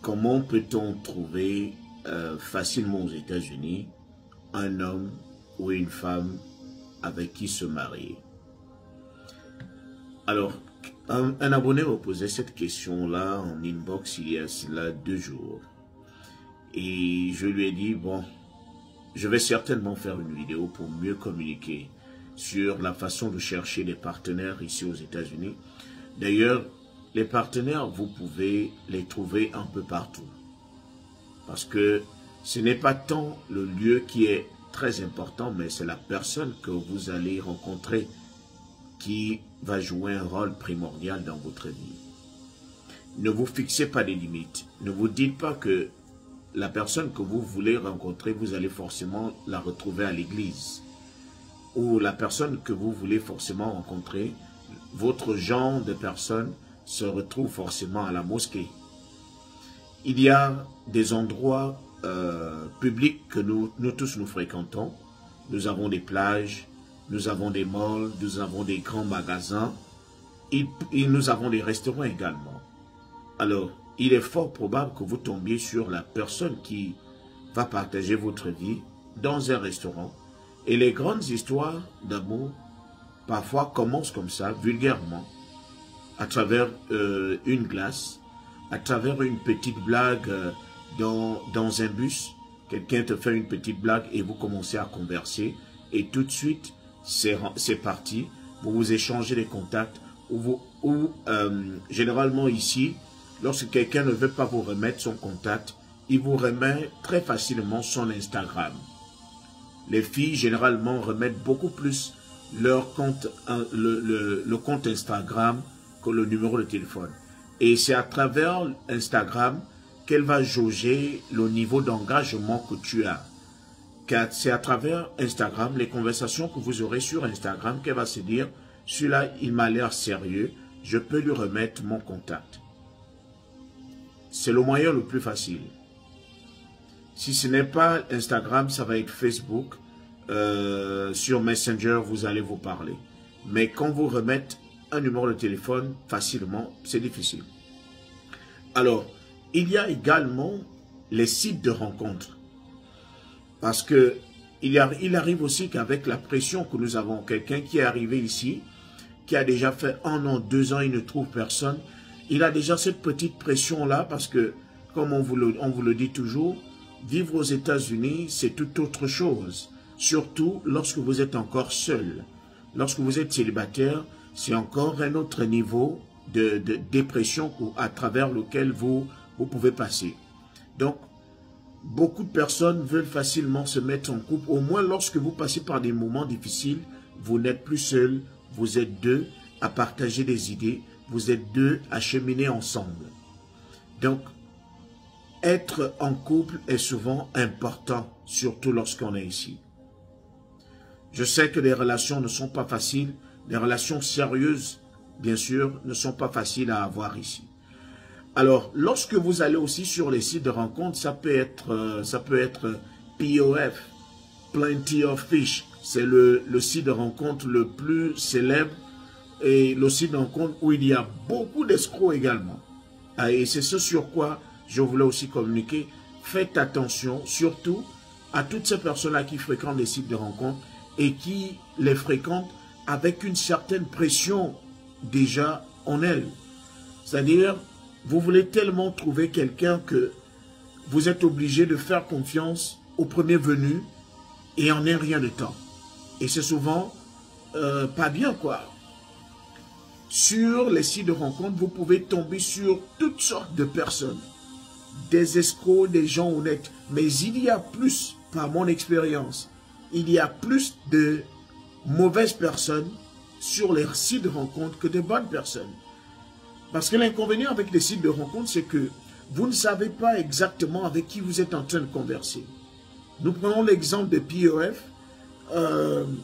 Comment peut-on trouver facilement aux États-Unis un homme ou une femme avec qui se marier? Alors, un abonné m'a posé cette question-là en inbox il y a cela 2 jours. Et je lui ai dit, bon, je vais certainement faire une vidéo pour mieux communiquer sur la façon de chercher des partenaires ici aux États-Unis. D'ailleurs, les partenaires, vous pouvez les trouver un peu partout. Parce que ce n'est pas tant le lieu qui est très important, mais c'est la personne que vous allez rencontrer qui va jouer un rôle primordial dans votre vie. Ne vous fixez pas des limites. Ne vous dites pas que la personne que vous voulez rencontrer, vous allez forcément la retrouver à l'église. Ou la personne que vous voulez forcément rencontrer, votre genre de personne se retrouve forcément à la mosquée. Il y a des endroits publics que nous tous nous fréquentons. Nous avons des plages, nous avons des malls, nous avons des grands magasins et nous avons des restaurants également. Alors, il est fort probable que vous tombiez sur la personne qui va partager votre vie dans un restaurant. Et les grandes histoires d'amour, parfois, commencent comme ça, vulgairement, à travers une glace, à travers une petite blague dans un bus. Quelqu'un te fait une petite blague et vous commencez à converser. Et tout de suite, c'est parti. Vous vous échangez des contacts. Généralement ici, lorsque quelqu'un ne veut pas vous remettre son contact, il vous remet très facilement son Instagram. Les filles, généralement, remettent beaucoup plus leur compte, le compte Instagram que le numéro de téléphone. Et c'est à travers Instagram qu'elle va jauger le niveau d'engagement que tu as. Car c'est à travers Instagram, les conversations que vous aurez sur Instagram, qu'elle va se dire, celui-là, il m'a l'air sérieux, je peux lui remettre mon contact. C'est le moyen le plus facile. Si ce n'est pas Instagram, ça va être Facebook. Sur Messenger, vous allez vous parler. Mais quand vous remettez un numéro de téléphone facilement, c'est difficile. Alors, il y a également les sites de rencontres. Parce que il arrive aussi qu'avec la pression que nous avons, quelqu'un qui est arrivé ici, qui a déjà fait 1 an, 2 ans, il ne trouve personne, il a déjà cette petite pression-là parce que, comme on vous le dit toujours, vivre aux États-Unis, c'est tout autre chose. Surtout lorsque vous êtes encore seul. Lorsque vous êtes célibataire, c'est encore un autre niveau de dépression à travers lequel vous pouvez passer. Donc, beaucoup de personnes veulent facilement se mettre en couple. Au moins, lorsque vous passez par des moments difficiles, vous n'êtes plus seul. Vous êtes 2 à partager des idées. Vous êtes 2 à cheminer ensemble. Donc, être en couple est souvent important, surtout lorsqu'on est ici. Je sais que les relations ne sont pas faciles. Les relations sérieuses, bien sûr, ne sont pas faciles à avoir ici. Alors, lorsque vous allez aussi sur les sites de rencontres, ça peut être POF, Plenty of Fish. C'est le site de rencontre le plus célèbre et le site de rencontre où il y a beaucoup d'escrocs également. Et c'est ce sur quoi je voulais aussi communiquer. Faites attention, surtout à toutes ces personnes-là qui fréquentent les sites de rencontres et qui les fréquentent avec une certaine pression déjà en elles. C'est-à-dire, vous voulez tellement trouver quelqu'un que vous êtes obligé de faire confiance au premier venu et en un rien de temps. Et c'est souvent pas bien, quoi. Sur les sites de rencontres, vous pouvez tomber sur toutes sortes de personnes. Des escrocs, des gens honnêtes. Mais il y a plus, par mon expérience, il y a plus de mauvaises personnes sur les sites de rencontres que de bonnes personnes. Parce que l'inconvénient avec les sites de rencontres, c'est que vous ne savez pas exactement avec qui vous êtes en train de converser. Nous prenons l'exemple de POF,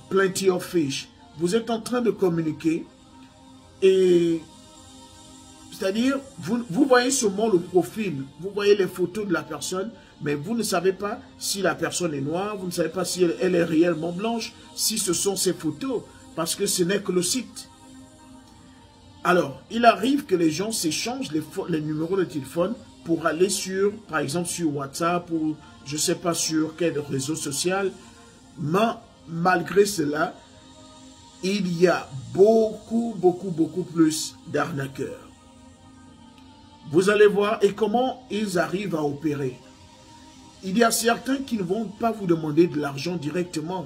Plenty of Fish. Vous êtes en train de communiquer et c'est-à-dire, vous voyez seulement le profil, vous voyez les photos de la personne, mais vous ne savez pas si la personne est noire, vous ne savez pas si elle est réellement blanche, si ce sont ses photos, parce que ce n'est que le site. Alors, il arrive que les gens s'échangent les numéros de téléphone pour aller sur, par exemple, sur WhatsApp ou je ne sais pas sur quel réseau social. Mais malgré cela, il y a beaucoup plus d'arnaqueurs. Vous allez voir, et comment ils arrivent à opérer. Il y a certains qui ne vont pas vous demander de l'argent directement,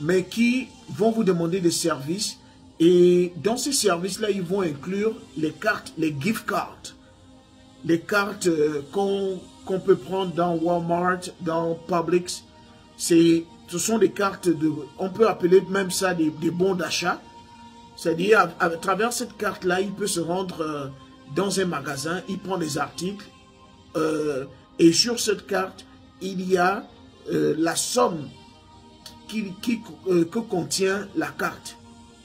mais qui vont vous demander des services. Et dans ces services-là, ils vont inclure les cartes, les gift cards. Les cartes qu'on peut prendre dans Walmart, dans Publix. Ce sont des cartes, on peut appeler même ça des bons d'achat. C'est-à-dire, à travers cette carte-là, il peut se rendre dans un magasin, il prend des articles, et sur cette carte, il y a la somme que contient la carte.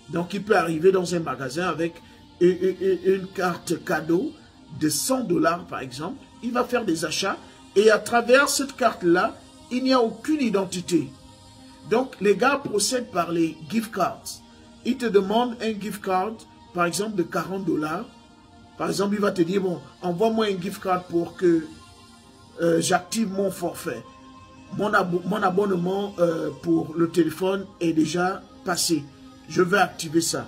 Donc, il peut arriver dans un magasin avec une carte cadeau de 100 $ par exemple. Il va faire des achats et à travers cette carte-là, il n'y a aucune identité. Donc, les gars procèdent par les gift cards. Ils te demandent un gift card, par exemple, de 40 $. Par exemple, il va te dire, bon, envoie-moi un gift card pour que j'active mon forfait. Mon abonnement pour le téléphone est déjà passé. Je vais activer ça.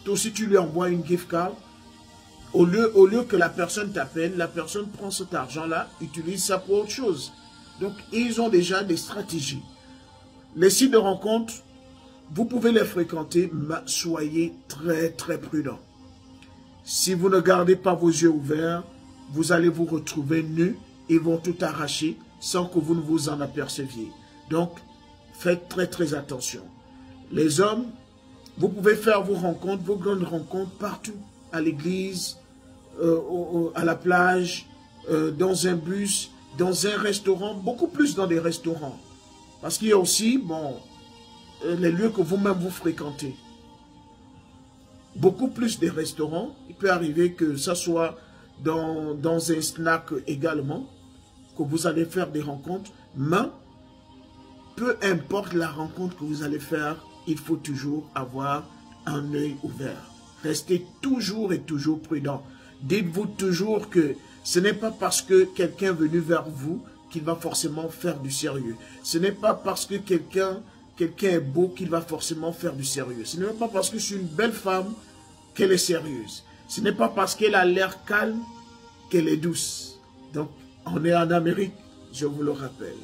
Donc, si tu lui envoies une gift card, au lieu que la personne t'appelle, la personne prend cet argent-là, utilise ça pour autre chose. Donc, ils ont déjà des stratégies. Les sites de rencontres, vous pouvez les fréquenter, mais soyez très prudents. Si vous ne gardez pas vos yeux ouverts, vous allez vous retrouver nus, ils vont tout arracher sans que vous ne vous en aperceviez. Donc, faites très attention. Les hommes, vous pouvez faire vos rencontres, vos grandes rencontres partout, à l'église, à la plage, dans un bus, dans un restaurant, beaucoup plus dans des restaurants. Parce qu'il y a aussi, bon, les lieux que vous-même vous fréquentez. Beaucoup plus des restaurants. Il peut arriver que ça soit dans un snack également, que vous allez faire des rencontres. Mais, peu importe la rencontre que vous allez faire, il faut toujours avoir un œil ouvert. Restez toujours et toujours prudent. Dites-vous toujours que ce n'est pas parce que quelqu'un est venu vers vous qu'il va forcément faire du sérieux. Ce n'est pas parce que quelqu'un est beau qu'il va forcément faire du sérieux. Ce n'est pas parce que c'est une belle femme qu'elle est sérieuse. Ce n'est pas parce qu'elle a l'air calme qu'elle est douce. Donc, on est en Amérique, je vous le rappelle.